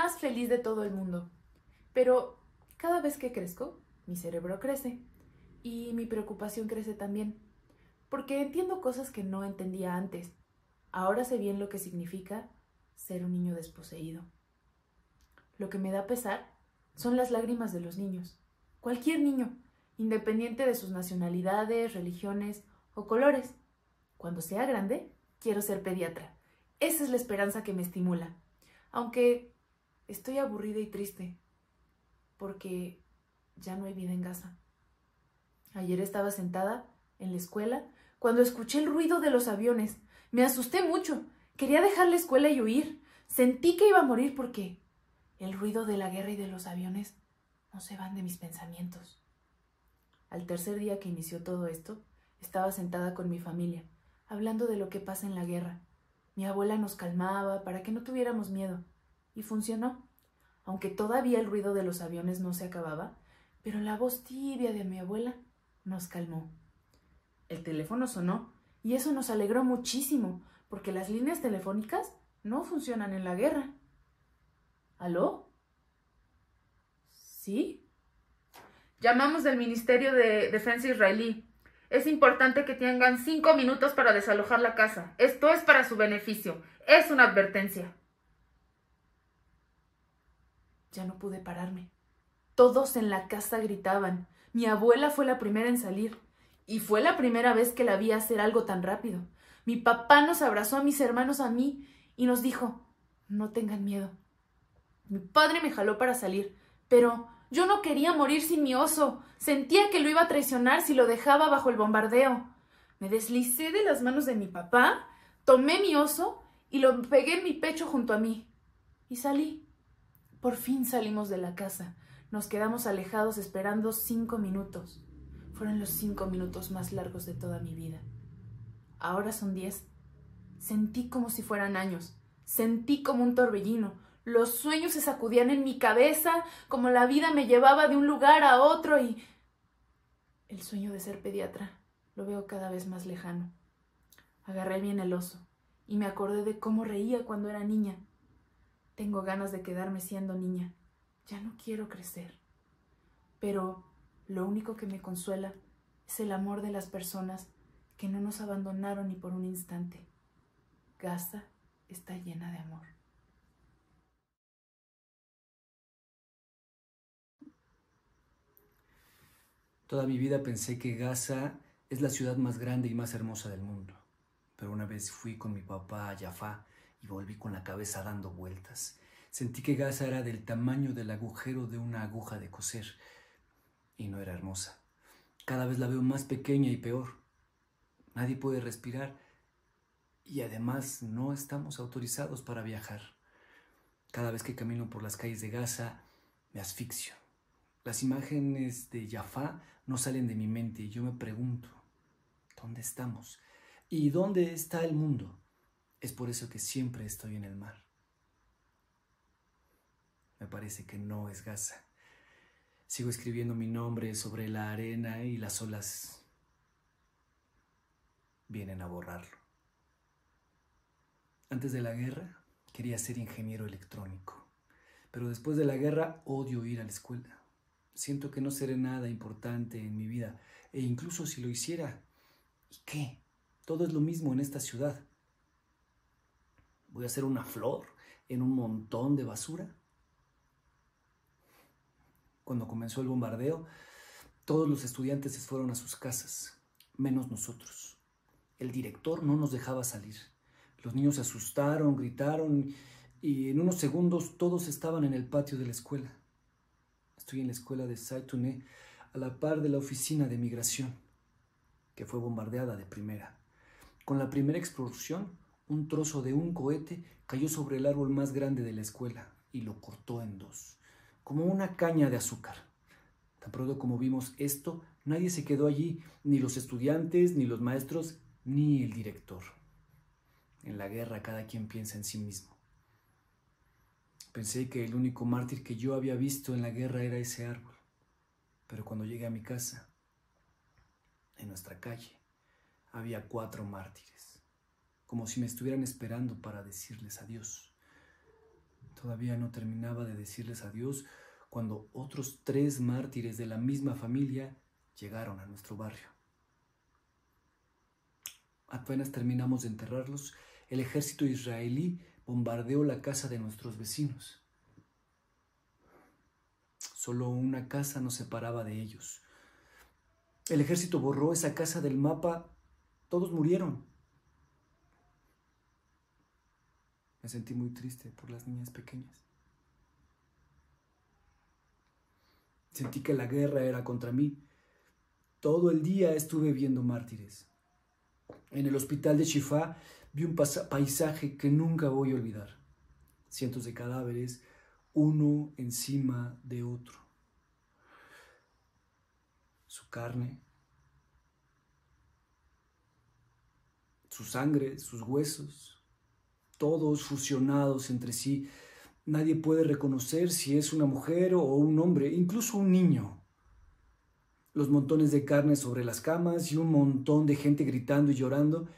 más feliz de todo el mundo. Pero cada vez que crezco, mi cerebro crece y mi preocupación crece también, porque entiendo cosas que no entendía antes. Ahora sé bien lo que significa ser un niño desposeído. Lo que me da pesar son las lágrimas de los niños. Cualquier niño, independiente de sus nacionalidades, religiones o colores. Cuando sea grande, quiero ser pediatra. Esa es la esperanza que me estimula. Aunque estoy aburrida y triste, porque ya no hay vida en Gaza. Ayer estaba sentada en la escuela cuando escuché el ruido de los aviones. Me asusté mucho. Quería dejar la escuela y huir. Sentí que iba a morir porque el ruido de la guerra y de los aviones no se van de mis pensamientos. Al tercer día que inició todo esto, estaba sentada con mi familia, hablando de lo que pasa en la guerra. Mi abuela nos calmaba para que no tuviéramos miedo. Y funcionó. Aunque todavía el ruido de los aviones no se acababa, pero la voz tibia de mi abuela nos calmó. El teléfono sonó y eso nos alegró muchísimo, porque las líneas telefónicas no funcionan en la guerra. ¿Aló? ¿Sí? Llamamos del Ministerio de Defensa israelí. Es importante que tengan 5 minutos para desalojar la casa. Esto es para su beneficio. Es una advertencia. Ya no pude pararme. Todos en la casa gritaban. Mi abuela fue la primera en salir. Y fue la primera vez que la vi hacer algo tan rápido. Mi papá nos abrazó a mis hermanos, a mí, y nos dijo, no tengan miedo. Mi padre me jaló para salir, pero yo no quería morir sin mi oso. Sentía que lo iba a traicionar si lo dejaba bajo el bombardeo. Me deslicé de las manos de mi papá, tomé mi oso y lo pegué en mi pecho junto a mí. Y salí. Por fin salimos de la casa. Nos quedamos alejados esperando 5 minutos. Fueron los 5 minutos más largos de toda mi vida. Ahora son 10. Sentí como si fueran años. Sentí como un torbellino. Los sueños se sacudían en mi cabeza, como la vida me llevaba de un lugar a otro y... El sueño de ser pediatra lo veo cada vez más lejano. Agarré bien el oso y me acordé de cómo reía cuando era niña. Tengo ganas de quedarme siendo niña. Ya no quiero crecer. Pero lo único que me consuela es el amor de las personas que no nos abandonaron ni por un instante. Gaza está llena de amor. Toda mi vida pensé que Gaza es la ciudad más grande y más hermosa del mundo. Pero una vez fui con mi papá a Jaffa y volví con la cabeza dando vueltas. Sentí que Gaza era del tamaño del agujero de una aguja de coser. Y no era hermosa. Cada vez la veo más pequeña y peor. Nadie puede respirar. Y además no estamos autorizados para viajar. Cada vez que camino por las calles de Gaza, me asfixio. Las imágenes de Jaffa no salen de mi mente y yo me pregunto, ¿dónde estamos? ¿Y dónde está el mundo? Es por eso que siempre estoy en el mar. Me parece que no es Gaza. Sigo escribiendo mi nombre sobre la arena y las olas vienen a borrarlo. Antes de la guerra quería ser ingeniero electrónico, pero después de la guerra odio ir a la escuela. Siento que no seré nada importante en mi vida, e incluso si lo hiciera, ¿y qué? Todo es lo mismo en esta ciudad. ¿Voy a ser una flor en un montón de basura? Cuando comenzó el bombardeo, todos los estudiantes se fueron a sus casas, menos nosotros. El director no nos dejaba salir. Los niños se asustaron, gritaron y en unos segundos todos estaban en el patio de la escuela. Estoy en la escuela de Zaytune, a la par de la oficina de migración, que fue bombardeada de primera. Con la primera explosión, un trozo de un cohete cayó sobre el árbol más grande de la escuela y lo cortó en dos, como una caña de azúcar. Tan pronto como vimos esto, nadie se quedó allí, ni los estudiantes, ni los maestros, ni el director. En la guerra cada quien piensa en sí mismo. Pensé que el único mártir que yo había visto en la guerra era ese árbol. Pero cuando llegué a mi casa, en nuestra calle, había 4 mártires, como si me estuvieran esperando para decirles adiós. Todavía no terminaba de decirles adiós cuando otros 3 mártires de la misma familia llegaron a nuestro barrio. Apenas terminamos de enterrarlos, el ejército israelí bombardeó la casa de nuestros vecinos. Solo una casa nos separaba de ellos. El ejército borró esa casa del mapa. Todos murieron. Me sentí muy triste por las niñas pequeñas. Sentí que la guerra era contra mí. Todo el día estuve viendo mártires. En el hospital de Shifa vi un paisaje que nunca voy a olvidar. Cientos de cadáveres, uno encima de otro. Su carne, su sangre, sus huesos, todos fusionados entre sí. Nadie puede reconocer si es una mujer o un hombre, incluso un niño. Los montones de carne sobre las camas y un montón de gente gritando y llorando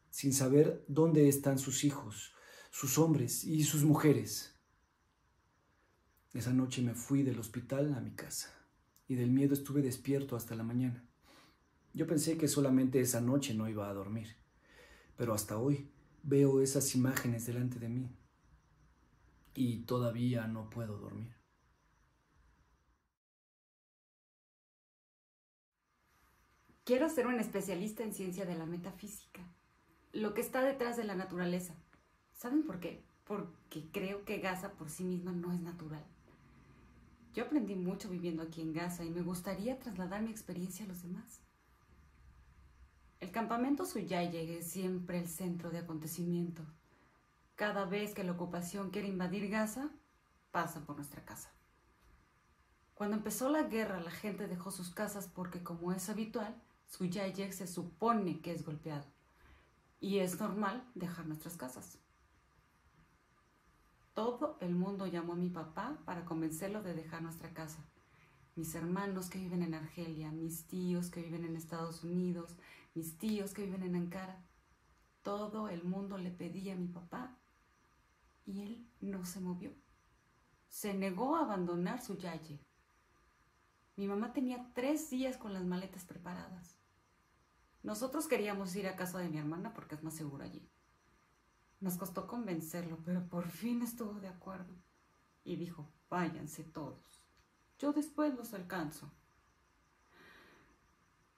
sin saber dónde están sus hijos, sus hombres y sus mujeres. Esa noche me fui del hospital a mi casa y del miedo estuve despierto hasta la mañana. Yo pensé que solamente esa noche no iba a dormir, pero hasta hoy veo esas imágenes delante de mí y todavía no puedo dormir. Quiero ser un especialista en ciencia de la metafísica, lo que está detrás de la naturaleza. ¿Saben por qué? Porque creo que Gaza por sí misma no es natural. Yo aprendí mucho viviendo aquí en Gaza y me gustaría trasladar mi experiencia a los demás. El campamento Suyaye es siempre el centro de acontecimientos. Cada vez que la ocupación quiere invadir Gaza, pasan por nuestra casa. Cuando empezó la guerra, la gente dejó sus casas porque, como es habitual, Suyaye se supone que es golpeado. Y es normal dejar nuestras casas. Todo el mundo llamó a mi papá para convencerlo de dejar nuestra casa. Mis hermanos que viven en Argelia, mis tíos que viven en Estados Unidos, mis tíos que viven en Ankara. Todo el mundo le pedía a mi papá y él no se movió. Se negó a abandonar Suyaye. Mi mamá tenía 3 días con las maletas preparadas. Nosotros queríamos ir a casa de mi hermana porque es más seguro allí. Nos costó convencerlo, pero por fin estuvo de acuerdo. Y dijo, váyanse todos. Yo después los alcanzo.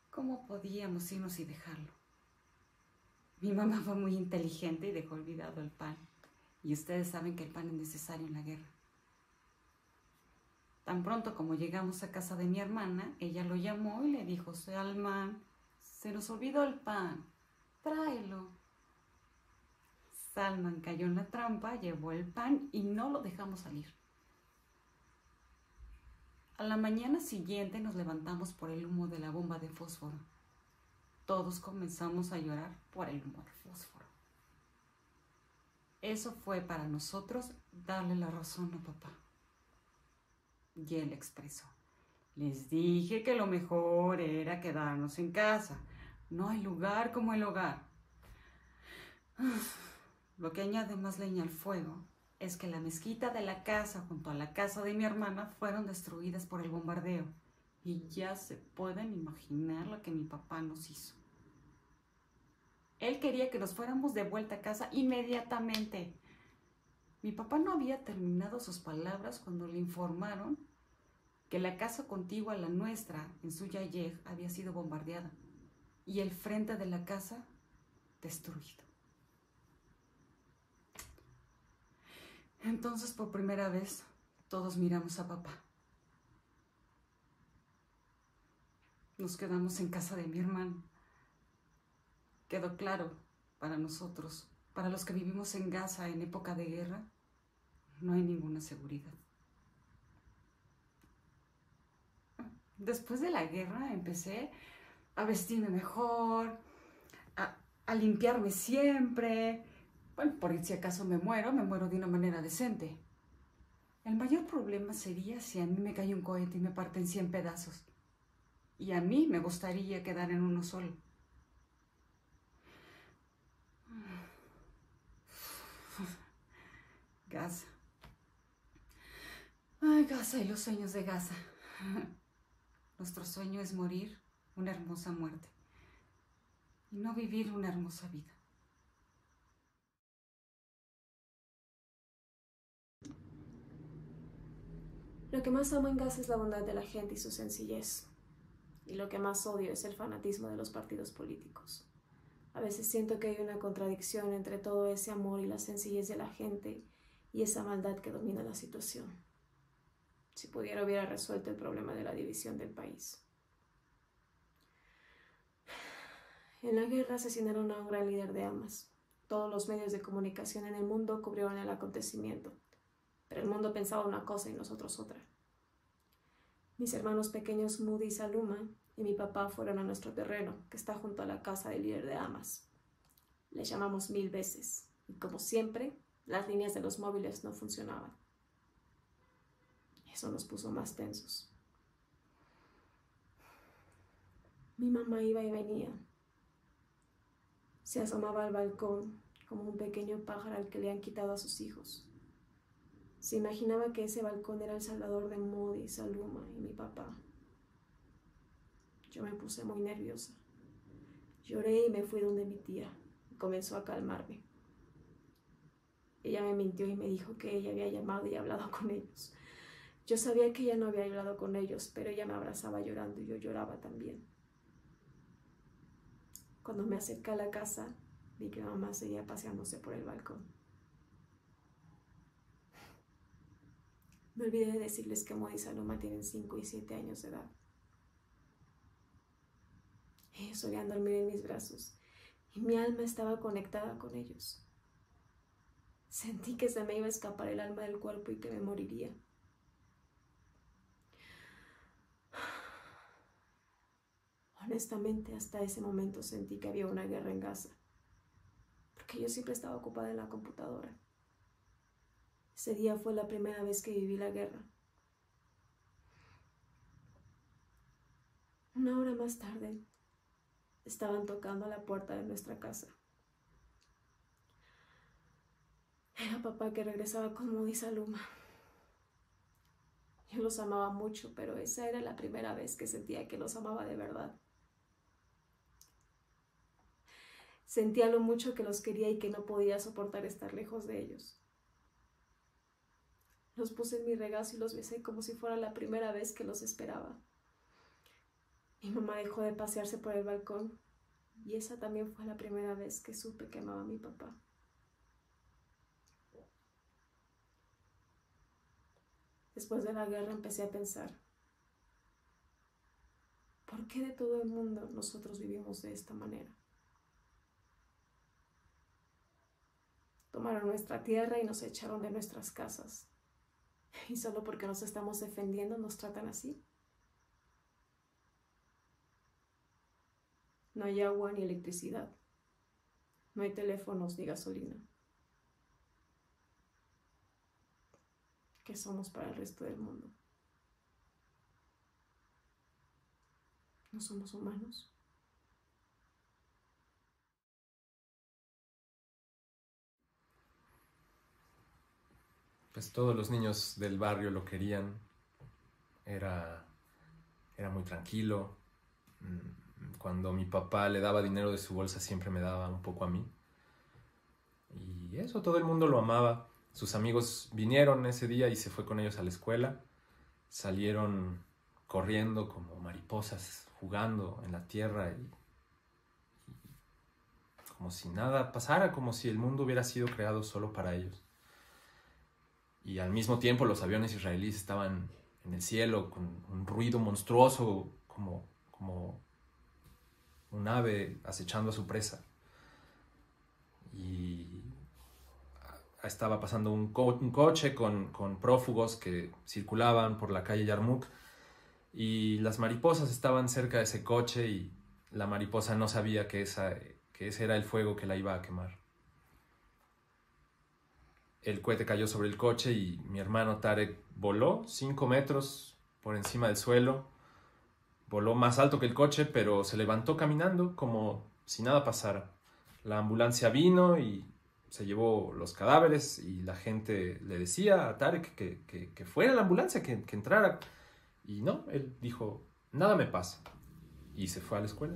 ¿Cómo podíamos irnos y dejarlo? Mi mamá fue muy inteligente y dejó olvidado el pan. Y ustedes saben que el pan es necesario en la guerra. Tan pronto como llegamos a casa de mi hermana, ella lo llamó y le dijo, Salman, se nos olvidó el pan, tráelo. Salman cayó en la trampa, llevó el pan y no lo dejamos salir. A la mañana siguiente nos levantamos por el humo de la bomba de fósforo. Todos comenzamos a llorar por el humo de fósforo. Eso fue para nosotros darle la razón a papá. Y él expresó, les dije que lo mejor era quedarnos en casa. No hay lugar como el hogar. Lo que añade más leña al fuego es que la mezquita de la casa junto a la casa de mi hermana fueron destruidas por el bombardeo. Y ya se pueden imaginar lo que mi papá nos hizo. Él quería que nos fuéramos de vuelta a casa inmediatamente. Mi papá no había terminado sus palabras cuando le informaron que la casa contigua a la nuestra, en Suyaye, había sido bombardeada y el frente de la casa destruido. Entonces, por primera vez, todos miramos a papá. Nos quedamos en casa de mi hermano. Quedó claro para nosotros, para los que vivimos en Gaza en época de guerra, no hay ninguna seguridad. Después de la guerra empecé a vestirme mejor, a limpiarme siempre. Bueno, por si acaso me muero de una manera decente. El mayor problema sería si a mí me cae un cohete y me parte en 100 pedazos. Y a mí me gustaría quedar en uno solo. Gaza. Gaza y los sueños de Gaza. Nuestro sueño es morir una hermosa muerte y no vivir una hermosa vida. Lo que más amo en Gaza es la bondad de la gente y su sencillez. Y lo que más odio es el fanatismo de los partidos políticos. A veces siento que hay una contradicción entre todo ese amor y la sencillez de la gente y esa maldad que domina la situación. Si pudiera, hubiera resuelto el problema de la división del país. En la guerra asesinaron a un gran líder de Hamas. Todos los medios de comunicación en el mundo cubrieron el acontecimiento, pero el mundo pensaba una cosa y nosotros otra. Mis hermanos pequeños Moody y Saluma y mi papá fueron a nuestro terreno, que está junto a la casa del líder de Hamas. Le llamamos 1000 veces, y como siempre, las líneas de los móviles no funcionaban. Eso nos puso más tensos. Mi mamá iba y venía. Se asomaba al balcón como un pequeño pájaro al que le han quitado a sus hijos. Se imaginaba que ese balcón era el salvador de Moody, Saluma y mi papá. Yo me puse muy nerviosa. Lloré y me fui donde mi tía y comenzó a calmarme. Ella me mintió y me dijo que ella había llamado y hablado con ellos. Yo sabía que ella no había hablado con ellos, pero ella me abrazaba llorando y yo lloraba también. Cuando me acerqué a la casa, vi que mamá seguía paseándose por el balcón. Me olvidé de decirles que Moody y Saluma tienen 5 y 7 años de edad. Ellos solían dormir en mis brazos y mi alma estaba conectada con ellos. Sentí que se me iba a escapar el alma del cuerpo y que me moriría. Honestamente, hasta ese momento sentí que había una guerra en Gaza, porque yo siempre estaba ocupada en la computadora. Ese día fue la primera vez que viví la guerra. Una hora más tarde, estaban tocando a la puerta de nuestra casa. Era papá que regresaba con Moody y Saluma. Yo los amaba mucho, pero esa era la primera vez que sentía que los amaba de verdad. Sentía lo mucho que los quería y que no podía soportar estar lejos de ellos. Los puse en mi regazo y los besé como si fuera la primera vez que los esperaba. Mi mamá dejó de pasearse por el balcón y esa también fue la primera vez que supe que amaba a mi papá. Después de la guerra empecé a pensar, ¿por qué de todo el mundo nosotros vivimos de esta manera? Tomaron nuestra tierra y nos echaron de nuestras casas. ¿Y solo porque nos estamos defendiendo nos tratan así? No hay agua ni electricidad. No hay teléfonos ni gasolina. ¿Qué somos para el resto del mundo? ¿No somos humanos? Pues todos los niños del barrio lo querían. Era muy tranquilo. Cuando mi papá le daba dinero de su bolsa siempre me daba un poco a mí. Y eso, todo el mundo lo amaba. Sus amigos vinieron ese día y se fue con ellos a la escuela. Salieron corriendo como mariposas, jugando en la tierra y como si nada pasara, como si el mundo hubiera sido creado solo para ellos. Y al mismo tiempo los aviones israelíes estaban en el cielo con un ruido monstruoso como un ave acechando a su presa. Y estaba pasando un coche con prófugos que circulaban por la calle Yarmouk y las mariposas estaban cerca de ese coche y la mariposa no sabía que ese era el fuego que la iba a quemar. El cohete cayó sobre el coche y mi hermano Tarek voló 5 metros por encima del suelo. Voló más alto que el coche, pero se levantó caminando como si nada pasara. La ambulancia vino y se llevó los cadáveres y la gente le decía a Tarek que fuera a la ambulancia, que entrara. Y no, él dijo, nada me pasa. Y se fue a la escuela.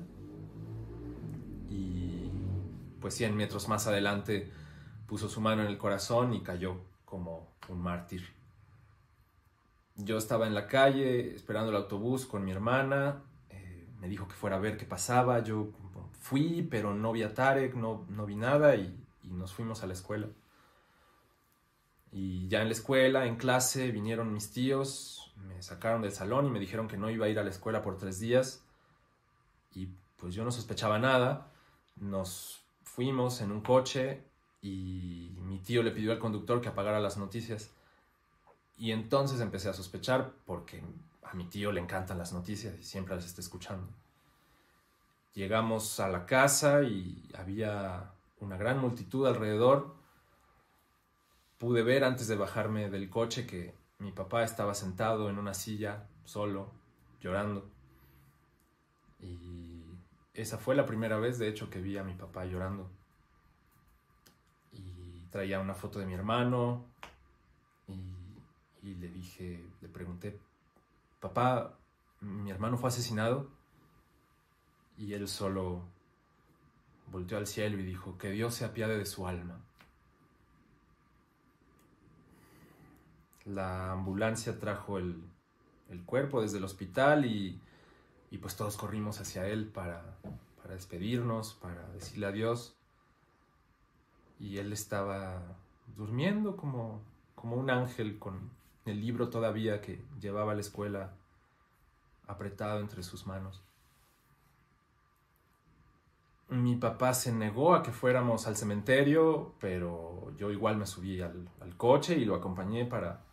Y pues 100 metros más adelante puso su mano en el corazón y cayó como un mártir. Yo estaba en la calle esperando el autobús con mi hermana. Me dijo que fuera a ver qué pasaba. Yo fui, pero no vi a Tarek, no vi nada y nos fuimos a la escuela. Y ya en la escuela, en clase, vinieron mis tíos, me sacaron del salón y me dijeron que no iba a ir a la escuela por 3 días. Y pues yo no sospechaba nada. Nos fuimos en un coche y mi tío le pidió al conductor que apagara las noticias. Y entonces empecé a sospechar porque a mi tío le encantan las noticias y siempre las está escuchando. Llegamos a la casa y había una gran multitud alrededor. Pude ver antes de bajarme del coche que mi papá estaba sentado en una silla, solo, llorando. Y esa fue la primera vez, de hecho, que vi a mi papá llorando. Y traía una foto de mi hermano y le pregunté, papá, ¿mi hermano fue asesinado? Y él solo volteó al cielo y dijo, que Dios se apiade de su alma. La ambulancia trajo el cuerpo desde el hospital y pues todos corrimos hacia él para despedirnos, para decirle adiós. Y él estaba durmiendo como un ángel con el libro todavía que llevaba a la escuela apretado entre sus manos. Mi papá se negó a que fuéramos al cementerio, pero yo igual me subí al coche y lo acompañé para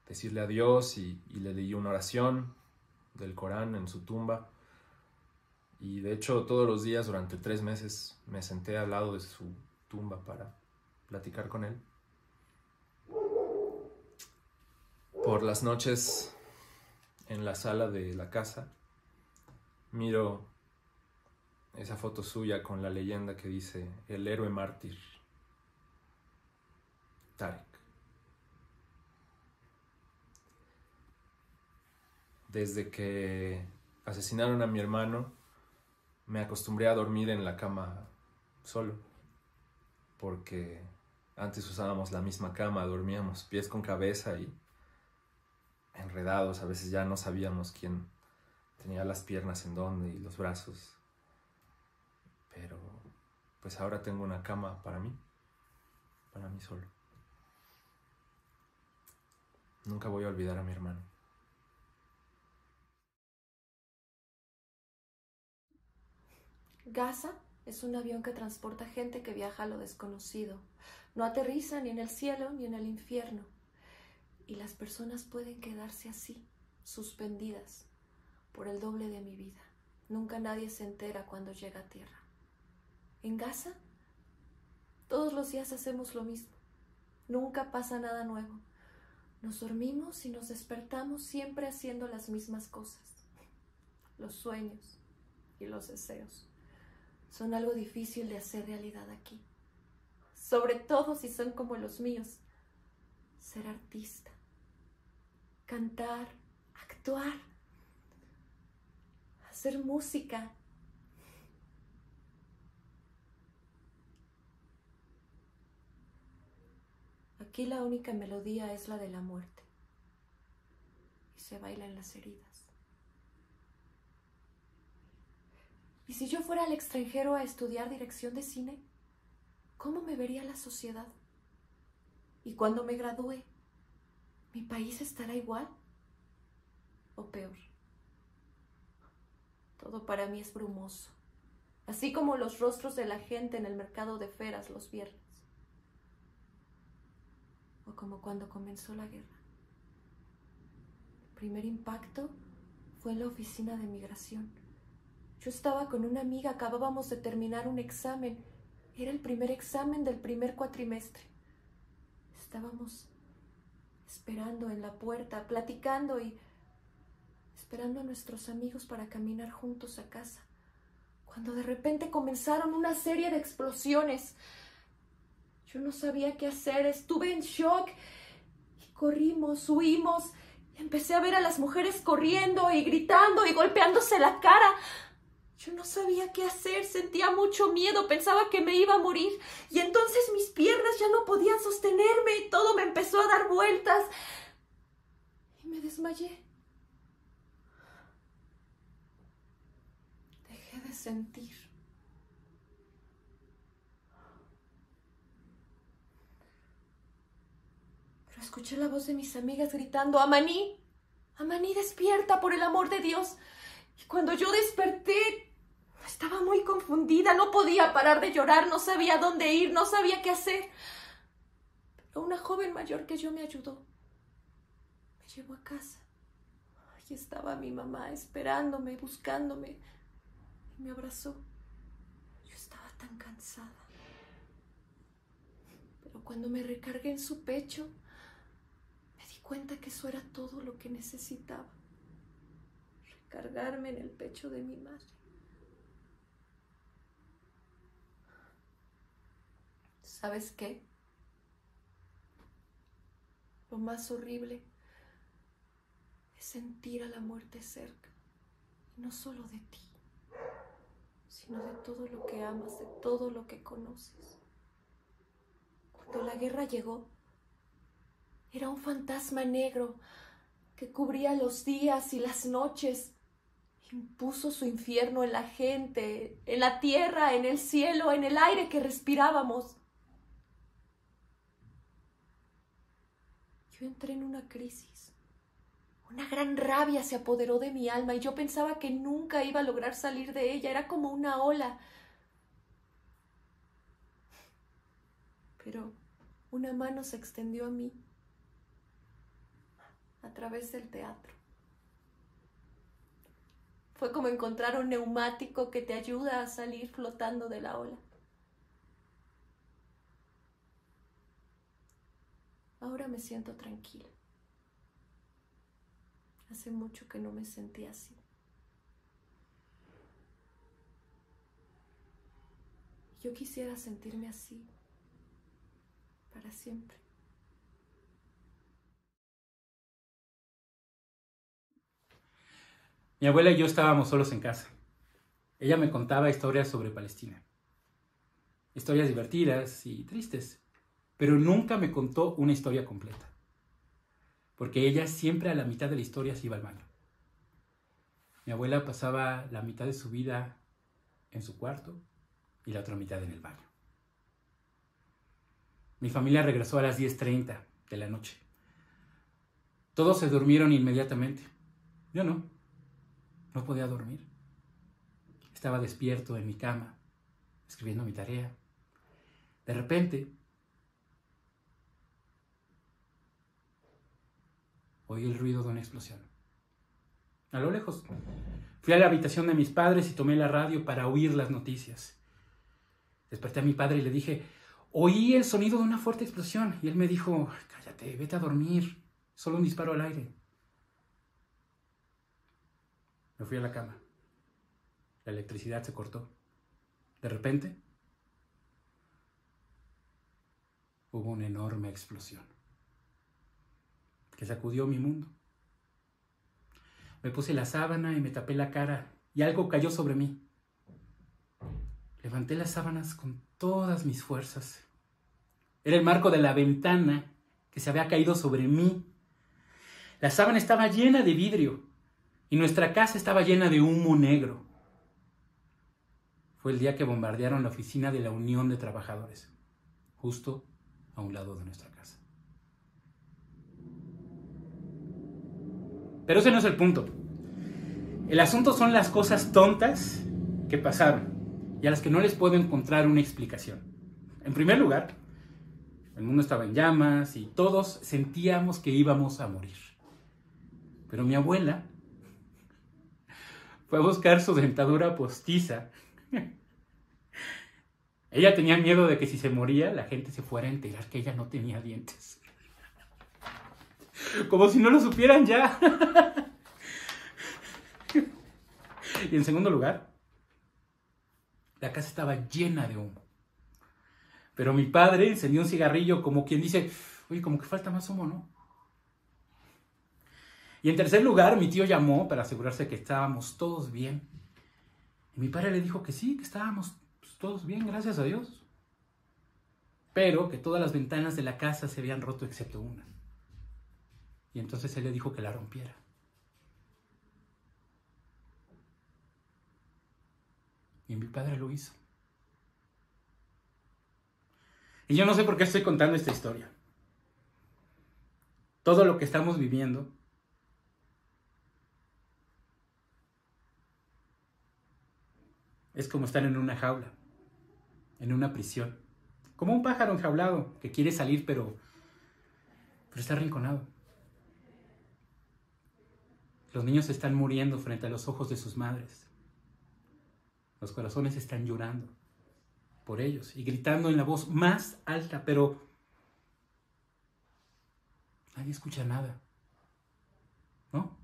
decirle adiós y le leí una oración del Corán en su tumba. Y de hecho todos los días durante 3 meses me senté al lado de su tumba para platicar con él. Por las noches en la sala de la casa miro esa foto suya con la leyenda que dice el héroe mártir Tarek. Desde que asesinaron a mi hermano, me acostumbré a dormir en la cama solo, porque antes usábamos la misma cama, dormíamos pies con cabeza y enredados, a veces ya no sabíamos quién tenía las piernas en dónde y los brazos, pero pues ahora tengo una cama para mí solo. Nunca voy a olvidar a mi hermano. Gaza es un avión que transporta gente que viaja a lo desconocido. No aterriza ni en el cielo ni en el infierno. Y las personas pueden quedarse así, suspendidas, por el doble de mi vida. Nunca nadie se entera cuando llega a tierra. En Gaza, todos los días hacemos lo mismo. Nunca pasa nada nuevo. Nos dormimos y nos despertamos siempre haciendo las mismas cosas. Los sueños y los deseos son algo difícil de hacer realidad aquí. Sobre todo si son como los míos. Ser artista, cantar, actuar, hacer música. Aquí la única melodía es la de la muerte y se baila en las heridas. ¿Y si yo fuera al extranjero a estudiar dirección de cine? ¿Cómo me vería la sociedad? ¿Y cuando me gradúe, mi país estará igual o peor? Todo para mí es brumoso, así como los rostros de la gente en el mercado de Feras los viernes. O como cuando comenzó la guerra. El primer impacto fue en la oficina de migración. Yo estaba con una amiga, acabábamos de terminar un examen. Era el primer examen del primer cuatrimestre. Estábamos esperando en la puerta, platicando y esperando a nuestros amigos para caminar juntos a casa, cuando de repente comenzaron una serie de explosiones. Yo no sabía qué hacer, estuve en shock. Y corrimos, huimos. Empecé a ver a las mujeres corriendo y gritando y golpeándose la cara. Yo no sabía qué hacer, sentía mucho miedo, pensaba que me iba a morir. Y entonces mis piernas ya no podían sostenerme y todo me empezó a dar vueltas. Y me desmayé. Dejé de sentir. Pero escuché la voz de mis amigas gritando, Amaní, Amaní, despierta, por el amor de Dios. Y cuando yo desperté, estaba muy confundida, no podía parar de llorar, no sabía dónde ir, no sabía qué hacer. Pero una joven mayor que yo me ayudó. Me llevó a casa. Ahí estaba mi mamá esperándome, buscándome. Y me abrazó. Yo estaba tan cansada. Pero cuando me recargué en su pecho, me di cuenta que eso era todo lo que necesitaba. Recargarme en el pecho de mi madre. ¿Sabes qué? Lo más horrible es sentir a la muerte cerca. Y no solo de ti, sino de todo lo que amas, de todo lo que conoces. Cuando la guerra llegó, era un fantasma negro que cubría los días y las noches. Impuso su infierno en la gente, en la tierra, en el cielo, en el aire que respirábamos. Yo entré en una crisis. Una gran rabia se apoderó de mi alma y yo pensaba que nunca iba a lograr salir de ella. Era como una ola. Pero una mano se extendió a mí a través del teatro. Fue como encontrar un neumático que te ayuda a salir flotando de la ola. Ahora me siento tranquila. Hace mucho que no me sentí así. Yo quisiera sentirme así para siempre. Mi abuela y yo estábamos solos en casa. Ella me contaba historias sobre Palestina. Historias divertidas y tristes, pero nunca me contó una historia completa. Porque ella siempre a la mitad de la historia se iba al baño. Mi abuela pasaba la mitad de su vida en su cuarto y la otra mitad en el baño. Mi familia regresó a las 10:30 de la noche. Todos se durmieron inmediatamente. Yo no. No podía dormir. Estaba despierto en mi cama, escribiendo mi tarea. De repente, oí el ruido de una explosión. A lo lejos. Fui a la habitación de mis padres y tomé la radio para oír las noticias. Desperté a mi padre y le dije, oí el sonido de una fuerte explosión. Y él me dijo, cállate, vete a dormir. Solo un disparo al aire. Me fui a la cama. La electricidad se cortó. De repente, hubo una enorme explosión que sacudió mi mundo. Me puse la sábana y me tapé la cara y algo cayó sobre mí. Levanté las sábanas con todas mis fuerzas. Era el marco de la ventana que se había caído sobre mí. La sábana estaba llena de vidrio y nuestra casa estaba llena de humo negro. Fue el día que bombardearon la oficina de la Unión de Trabajadores, justo a un lado de nuestra casa. Pero ese no es el punto. El asunto son las cosas tontas que pasaron y a las que no les puedo encontrar una explicación. En primer lugar, el mundo estaba en llamas y todos sentíamos que íbamos a morir. Pero mi abuela fue a buscar su dentadura postiza. Ella tenía miedo de que si se moría, la gente se fuera a enterar que ella no tenía dientes. Como si no lo supieran ya. Y en segundo lugar, la casa estaba llena de humo. Pero mi padre encendió un cigarrillo como quien dice, oye, como que falta más humo, ¿no? Y en tercer lugar, mi tío llamó para asegurarse que estábamos todos bien. Y mi padre le dijo que sí, que estábamos todos bien, gracias a Dios. Pero que todas las ventanas de la casa se habían roto excepto una. Y entonces él le dijo que la rompiera. Y mi padre lo hizo. Y yo no sé por qué estoy contando esta historia. Todo lo que estamos viviendo es como estar en una jaula, en una prisión. Como un pájaro enjaulado que quiere salir, pero está arrinconado. Los niños están muriendo frente a los ojos de sus madres. Los corazones están llorando por ellos y gritando en la voz más alta, pero nadie escucha nada, ¿no?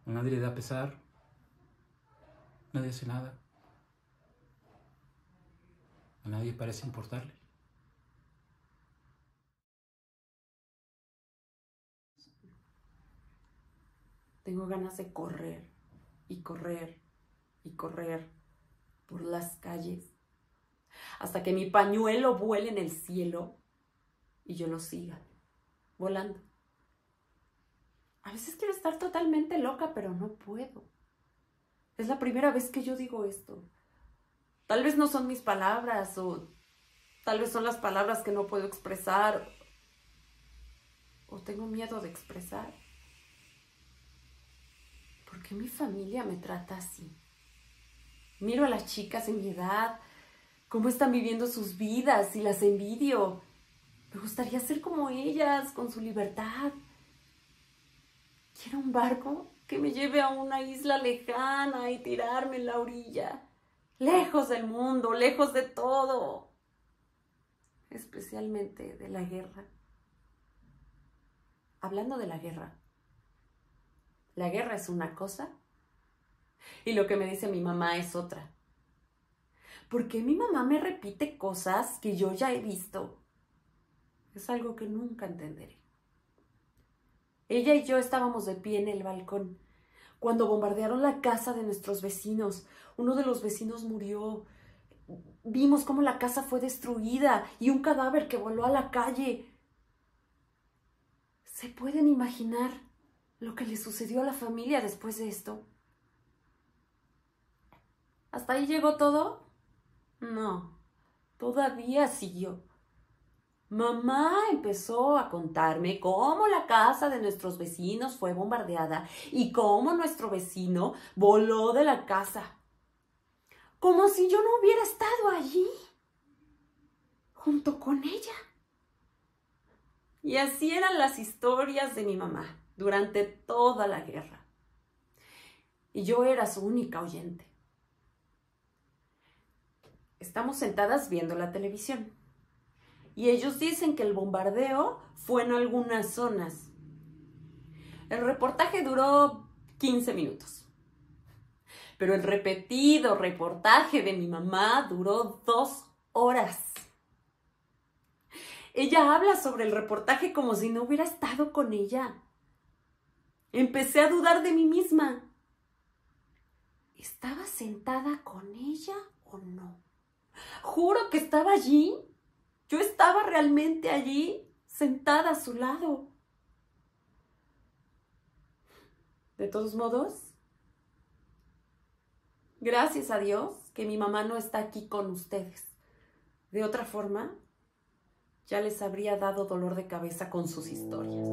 A nadie le da pesar, nadie hace nada, a nadie parece importarle. Tengo ganas de correr y correr y correr por las calles hasta que mi pañuelo vuele en el cielo y yo lo siga volando. A veces quiero estar totalmente loca, pero no puedo. Es la primera vez que yo digo esto. Tal vez no son mis palabras, o tal vez son las palabras que no puedo expresar, o tengo miedo de expresar. ¿Por qué mi familia me trata así? Miro a las chicas de mi edad, cómo están viviendo sus vidas y las envidio. Me gustaría ser como ellas, con su libertad. Quiero un barco que me lleve a una isla lejana y tirarme en la orilla, lejos del mundo, lejos de todo, especialmente de la guerra. Hablando de la guerra es una cosa y lo que me dice mi mamá es otra. ¿Por qué mi mamá me repite cosas que yo ya he visto? Es algo que nunca entenderé. Ella y yo estábamos de pie en el balcón cuando bombardearon la casa de nuestros vecinos. Uno de los vecinos murió. Vimos cómo la casa fue destruida y un cadáver que voló a la calle. ¿Se pueden imaginar lo que le sucedió a la familia después de esto? ¿Hasta ahí llegó todo? No, todavía siguió. Mamá empezó a contarme cómo la casa de nuestros vecinos fue bombardeada y cómo nuestro vecino voló de la casa. Como si yo no hubiera estado allí, junto con ella. Y así eran las historias de mi mamá durante toda la guerra. Y yo era su única oyente. Estamos sentadas viendo la televisión. Y ellos dicen que el bombardeo fue en algunas zonas. El reportaje duró 15 minutos. Pero el repetido reportaje de mi mamá duró 2 horas. Ella habla sobre el reportaje como si no hubiera estado con ella. Empecé a dudar de mí misma. ¿Estaba sentada con ella o no? Juro que estaba allí. Yo estaba realmente allí, sentada a su lado. De todos modos, gracias a Dios que mi mamá no está aquí con ustedes. De otra forma, ya les habría dado dolor de cabeza con sus historias.